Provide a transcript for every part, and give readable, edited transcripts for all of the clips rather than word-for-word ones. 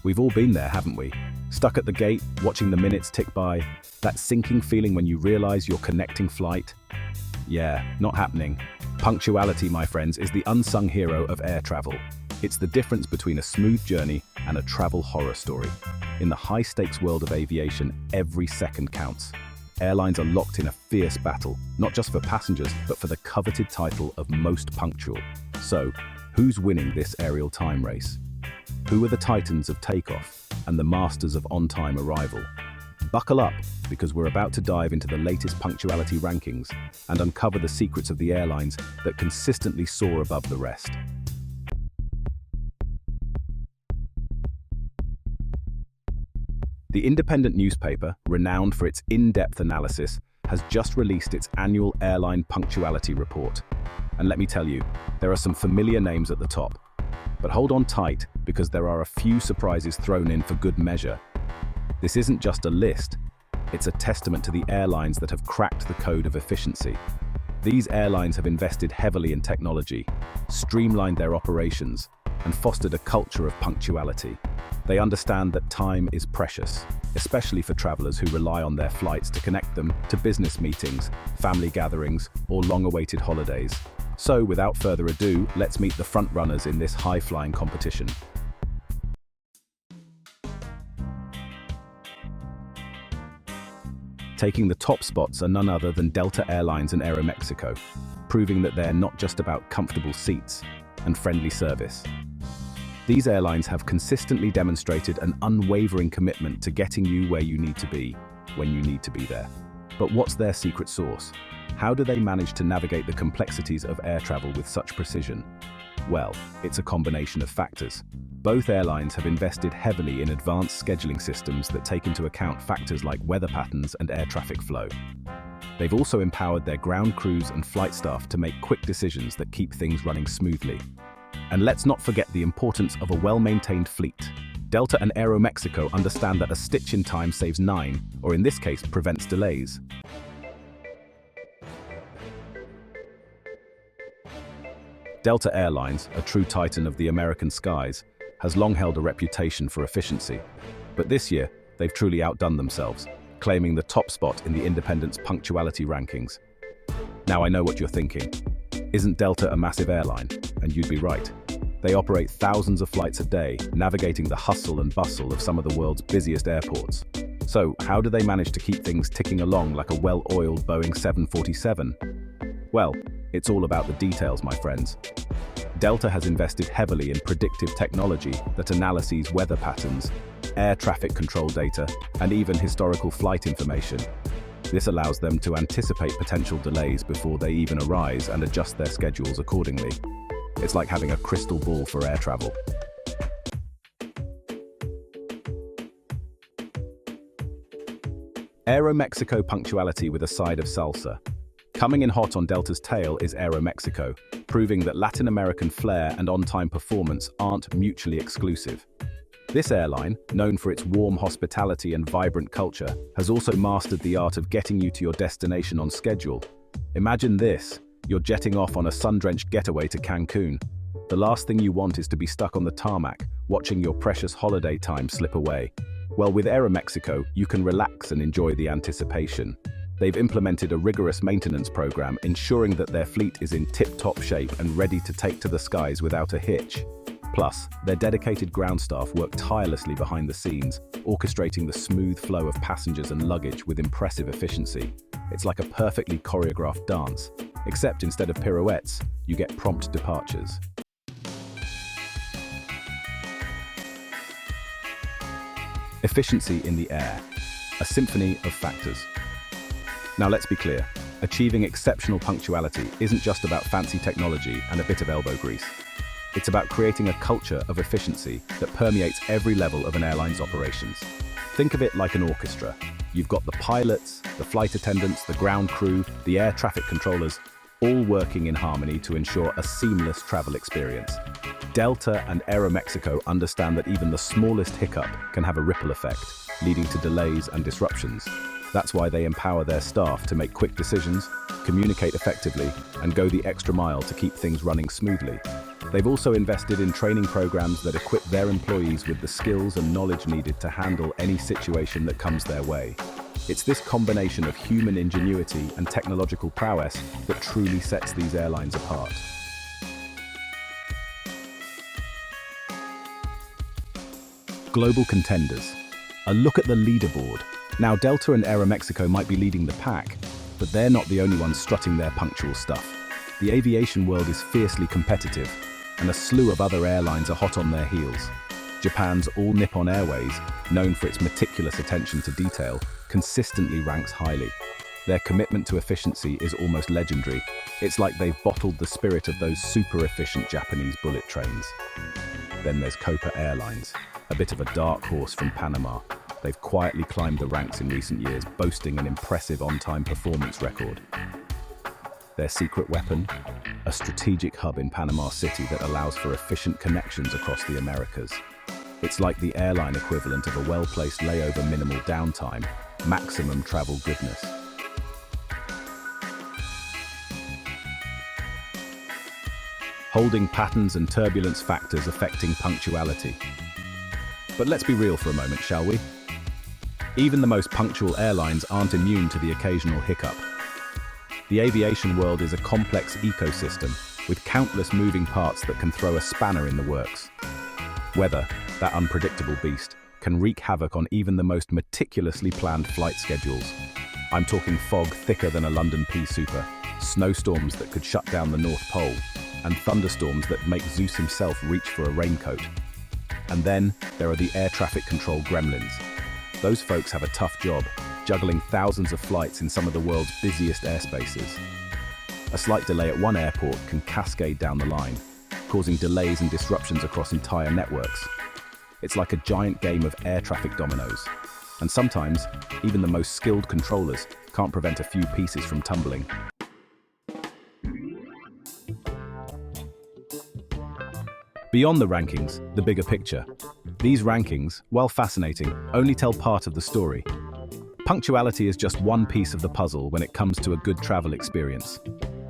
We've all been there, haven't we? Stuck at the gate, watching the minutes tick by, that sinking feeling when you realize you're connecting flight. Yeah, not happening. Punctuality, my friends, is the unsung hero of air travel. It's the difference between a smooth journey and a travel horror story. In the high-stakes world of aviation, every second counts. Airlines are locked in a fierce battle, not just for passengers, but for the coveted title of most punctual. So, who's winning this aerial time race? Who are the titans of takeoff and the masters of on-time arrival? Buckle up, because we're about to dive into the latest punctuality rankings and uncover the secrets of the airlines that consistently soar above the rest. The independent newspaper, renowned for its in-depth analysis, has just released its annual airline punctuality report. And let me tell you, there are some familiar names at the top. But hold on tight, because there are a few surprises thrown in for good measure. This isn't just a list, it's a testament to the airlines that have cracked the code of efficiency. These airlines have invested heavily in technology, streamlined their operations, and fostered a culture of punctuality. They understand that time is precious, especially for travelers who rely on their flights to connect them to business meetings, family gatherings, or long-awaited holidays. So, without further ado, let's meet the front-runners in this high-flying competition. Taking the top spots are none other than Delta Airlines and Aeromexico, proving that they're not just about comfortable seats and friendly service. These airlines have consistently demonstrated an unwavering commitment to getting you where you need to be, when you need to be there. But what's their secret sauce? How do they manage to navigate the complexities of air travel with such precision? Well, it's a combination of factors. Both airlines have invested heavily in advanced scheduling systems that take into account factors like weather patterns and air traffic flow. They've also empowered their ground crews and flight staff to make quick decisions that keep things running smoothly. And let's not forget the importance of a well-maintained fleet. Delta and Aeromexico understand that a stitch in time saves 9, or in this case, prevents delays. Delta Airlines, a true titan of the American skies, has long held a reputation for efficiency. But this year, they've truly outdone themselves, claiming the top spot in the Independent's punctuality rankings. Now I know what you're thinking. Isn't Delta a massive airline? And you'd be right. They operate thousands of flights a day, navigating the hustle and bustle of some of the world's busiest airports. So, how do they manage to keep things ticking along like a well-oiled Boeing 747? Well, it's all about the details, my friends. Delta has invested heavily in predictive technology that analyses weather patterns, air traffic control data, and even historical flight information. This allows them to anticipate potential delays before they even arise and adjust their schedules accordingly. It's like having a crystal ball for air travel. Aeromexico punctuality with a side of salsa. Coming in hot on Delta's tail is Aeromexico, proving that Latin American flair and on-time performance aren't mutually exclusive. This airline, known for its warm hospitality and vibrant culture, has also mastered the art of getting you to your destination on schedule. Imagine this, you're jetting off on a sun-drenched getaway to Cancun. The last thing you want is to be stuck on the tarmac, watching your precious holiday time slip away. Well, with Aeromexico, you can relax and enjoy the anticipation. They've implemented a rigorous maintenance program, ensuring that their fleet is in tip-top shape and ready to take to the skies without a hitch. Plus, their dedicated ground staff work tirelessly behind the scenes, orchestrating the smooth flow of passengers and luggage with impressive efficiency. It's like a perfectly choreographed dance, except instead of pirouettes, you get prompt departures. Efficiency in the air, a symphony of factors. Now let's be clear, achieving exceptional punctuality isn't just about fancy technology and a bit of elbow grease. It's about creating a culture of efficiency that permeates every level of an airline's operations. Think of it like an orchestra. You've got the pilots, the flight attendants, the ground crew, the air traffic controllers, all working in harmony to ensure a seamless travel experience. Delta and Aeromexico understand that even the smallest hiccup can have a ripple effect, leading to delays and disruptions. That's why they empower their staff to make quick decisions, communicate effectively, and go the extra mile to keep things running smoothly. They've also invested in training programs that equip their employees with the skills and knowledge needed to handle any situation that comes their way. It's this combination of human ingenuity and technological prowess that truly sets these airlines apart. Global contenders. A look at the leaderboard. Now, Delta and Aeromexico might be leading the pack, but they're not the only ones strutting their punctual stuff. The aviation world is fiercely competitive, and a slew of other airlines are hot on their heels. Japan's All Nippon Airways, known for its meticulous attention to detail, consistently ranks highly. Their commitment to efficiency is almost legendary. It's like they've bottled the spirit of those super-efficient Japanese bullet trains. Then there's Copa Airlines, a bit of a dark horse from Panama. They've quietly climbed the ranks in recent years, boasting an impressive on-time performance record. Their secret weapon? A strategic hub in Panama City that allows for efficient connections across the Americas. It's like the airline equivalent of a well-placed layover, minimal downtime, maximum travel goodness. Holding patterns and turbulence factors affecting punctuality. But let's be real for a moment, shall we? Even the most punctual airlines aren't immune to the occasional hiccup. The aviation world is a complex ecosystem with countless moving parts that can throw a spanner in the works. Weather, that unpredictable beast, can wreak havoc on even the most meticulously planned flight schedules. I'm talking fog thicker than a London pea super, snowstorms that could shut down the North Pole, and thunderstorms that make Zeus himself reach for a raincoat. And then there are the air traffic control gremlins. Those folks have a tough job, juggling thousands of flights in some of the world's busiest airspaces. A slight delay at one airport can cascade down the line, causing delays and disruptions across entire networks. It's like a giant game of air traffic dominoes. And sometimes, even the most skilled controllers can't prevent a few pieces from tumbling. Beyond the rankings, the bigger picture. These rankings, while fascinating, only tell part of the story. Punctuality is just one piece of the puzzle when it comes to a good travel experience.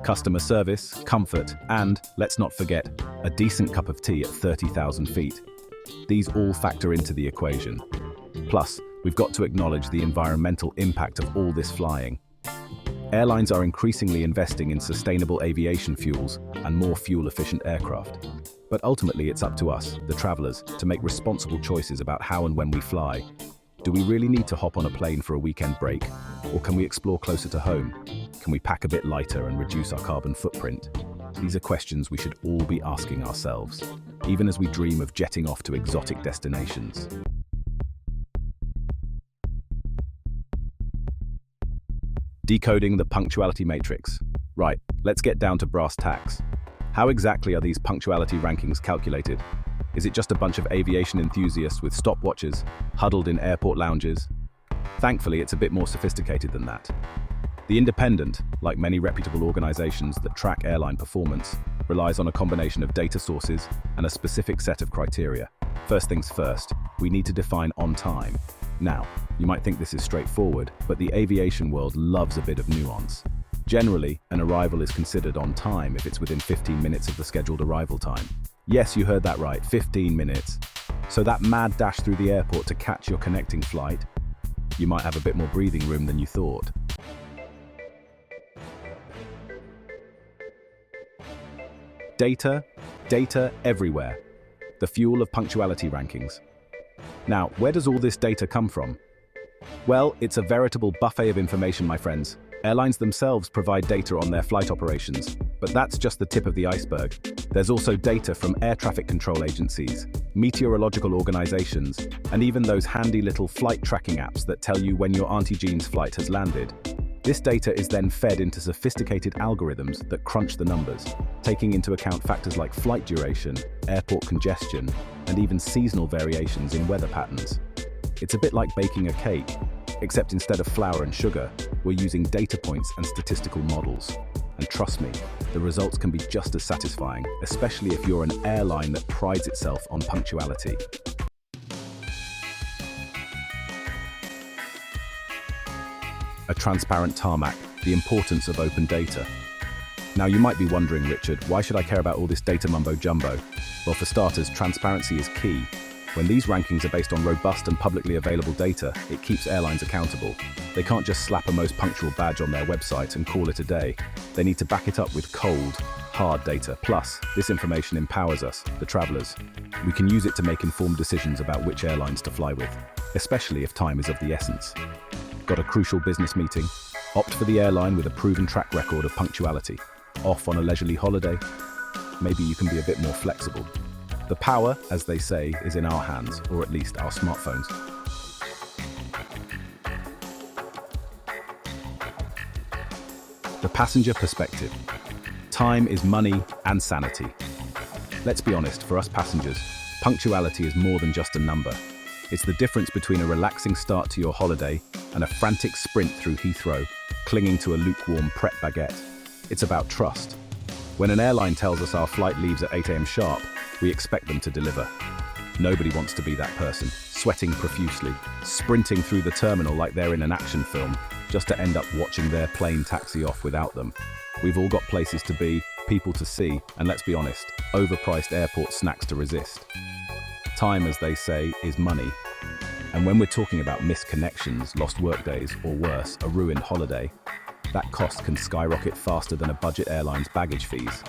Customer service, comfort, and, let's not forget, a decent cup of tea at 30,000 feet. These all factor into the equation. Plus, we've got to acknowledge the environmental impact of all this flying. Airlines are increasingly investing in sustainable aviation fuels and more fuel-efficient aircraft. But ultimately, it's up to us, the travelers, to make responsible choices about how and when we fly. Do we really need to hop on a plane for a weekend break? Or can we explore closer to home? Can we pack a bit lighter and reduce our carbon footprint? These are questions we should all be asking ourselves, even as we dream of jetting off to exotic destinations. Decoding the punctuality matrix. Right, let's get down to brass tacks. How exactly are these punctuality rankings calculated? Is it just a bunch of aviation enthusiasts with stopwatches, huddled in airport lounges? Thankfully, it's a bit more sophisticated than that. The Independent, like many reputable organizations that track airline performance, relies on a combination of data sources and a specific set of criteria. First things first, we need to define on time. Now, you might think this is straightforward, but the aviation world loves a bit of nuance. Generally, an arrival is considered on time if it's within 15 minutes of the scheduled arrival time. Yes, you heard that right, 15 minutes. So that mad dash through the airport to catch your connecting flight, you might have a bit more breathing room than you thought. Data everywhere. The fuel of punctuality rankings. Now, where does all this data come from? Well, it's a veritable buffet of information, my friends. Airlines themselves provide data on their flight operations, but that's just the tip of the iceberg. There's also data from air traffic control agencies, meteorological organizations, and even those handy little flight tracking apps that tell you when your Auntie Jean's flight has landed. This data is then fed into sophisticated algorithms that crunch the numbers, taking into account factors like flight duration, airport congestion, and even seasonal variations in weather patterns. It's a bit like baking a cake, except instead of flour and sugar, we're using data points and statistical models. And trust me, the results can be just as satisfying, especially if you're an airline that prides itself on punctuality. A transparent tarmac, the importance of open data. Now you might be wondering, Richard, why should I care about all this data mumbo jumbo? Well, for starters, transparency is key. When these rankings are based on robust and publicly available data, it keeps airlines accountable. They can't just slap a most punctual badge on their website and call it a day. They need to back it up with cold, hard data. Plus, this information empowers us, the travelers. We can use it to make informed decisions about which airlines to fly with, especially if time is of the essence. Got a crucial business meeting? Opt for the airline with a proven track record of punctuality. Off on a leisurely holiday? Maybe you can be a bit more flexible. The power, as they say, is in our hands, or at least our smartphones. The passenger perspective. Time is money and sanity. Let's be honest, for us passengers, punctuality is more than just a number. It's the difference between a relaxing start to your holiday and a frantic sprint through Heathrow, clinging to a lukewarm Pret baguette. It's about trust. When an airline tells us our flight leaves at 8 a.m. sharp, we expect them to deliver. Nobody wants to be that person, sweating profusely, sprinting through the terminal like they're in an action film, just to end up watching their plane taxi off without them. We've all got places to be, people to see, and let's be honest, overpriced airport snacks to resist. Time, as they say, is money. And when we're talking about missed connections, lost workdays, or worse, a ruined holiday, that cost can skyrocket faster than a budget airline's baggage fees.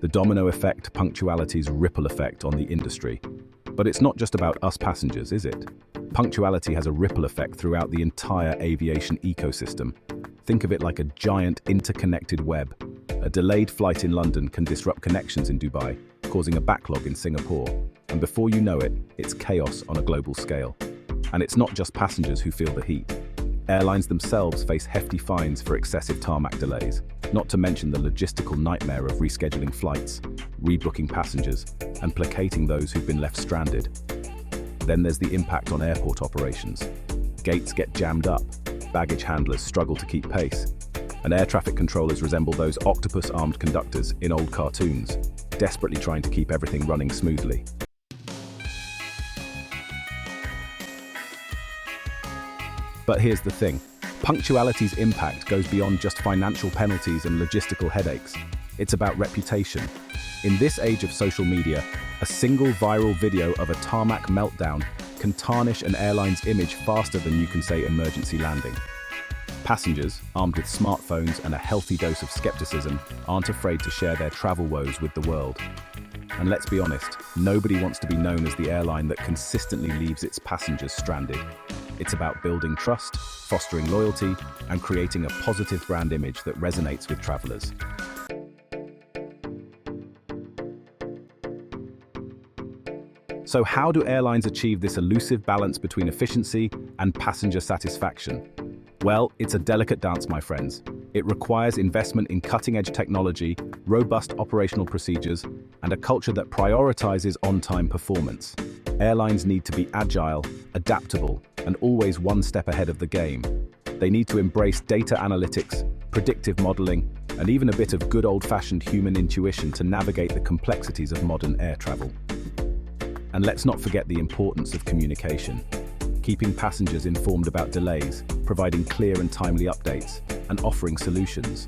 The domino effect, punctuality's ripple effect on the industry. But it's not just about us passengers, is it? Punctuality has a ripple effect throughout the entire aviation ecosystem. Think of it like a giant interconnected web. A delayed flight in London can disrupt connections in Dubai, causing a backlog in Singapore. And before you know it, it's chaos on a global scale. And it's not just passengers who feel the heat. Airlines themselves face hefty fines for excessive tarmac delays, not to mention the logistical nightmare of rescheduling flights, rebooking passengers, and placating those who've been left stranded. Then there's the impact on airport operations. Gates get jammed up, baggage handlers struggle to keep pace, and air traffic controllers resemble those octopus-armed conductors in old cartoons, desperately trying to keep everything running smoothly. But here's the thing, punctuality's impact goes beyond just financial penalties and logistical headaches. It's about reputation. In this age of social media, a single viral video of a tarmac meltdown can tarnish an airline's image faster than you can say emergency landing. Passengers, armed with smartphones and a healthy dose of skepticism, aren't afraid to share their travel woes with the world. And let's be honest, nobody wants to be known as the airline that consistently leaves its passengers stranded. It's about building trust, fostering loyalty, and creating a positive brand image that resonates with travelers. So how do airlines achieve this elusive balance between efficiency and passenger satisfaction? Well, it's a delicate dance, my friends. It requires investment in cutting-edge technology, robust operational procedures, and a culture that prioritizes on-time performance. Airlines need to be agile, adaptable, and always one step ahead of the game. They need to embrace data analytics, predictive modeling, and even a bit of good old-fashioned human intuition to navigate the complexities of modern air travel. And let's not forget the importance of communication. Keeping passengers informed about delays, providing clear and timely updates, and offering solutions.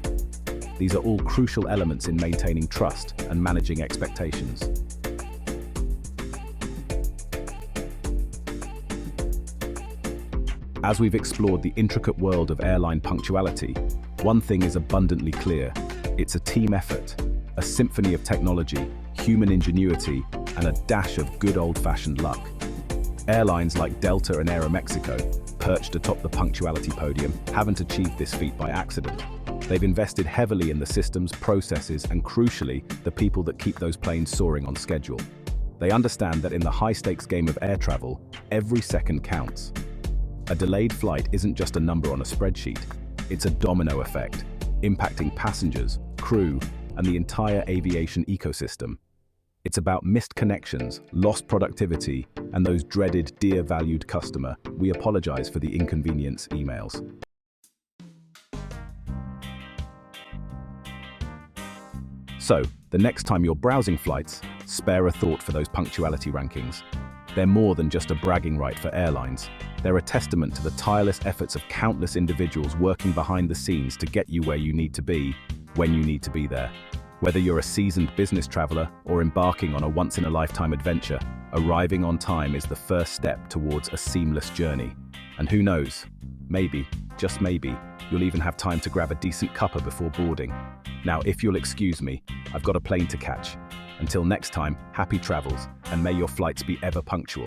These are all crucial elements in maintaining trust and managing expectations. As we've explored the intricate world of airline punctuality, one thing is abundantly clear. It's a team effort, a symphony of technology, human ingenuity, and a dash of good old-fashioned luck. Airlines like Delta and Aeromexico, perched atop the punctuality podium, haven't achieved this feat by accident. They've invested heavily in the systems, processes, and crucially, the people that keep those planes soaring on schedule. They understand that in the high-stakes game of air travel, every second counts. A delayed flight isn't just a number on a spreadsheet. It's a domino effect, impacting passengers, crew, and the entire aviation ecosystem. It's about missed connections, lost productivity, and those dreaded "Dear valued customer, we apologize for the inconvenience" emails. So, the next time you're browsing flights, spare a thought for those punctuality rankings. They're more than just a bragging right for airlines. They're a testament to the tireless efforts of countless individuals working behind the scenes to get you where you need to be, when you need to be there. Whether you're a seasoned business traveler or embarking on a once-in-a-lifetime adventure, arriving on time is the first step towards a seamless journey. And who knows, maybe, just maybe, you'll even have time to grab a decent cuppa before boarding. Now, if you'll excuse me, I've got a plane to catch. Until next time, happy travels, and may your flights be ever punctual.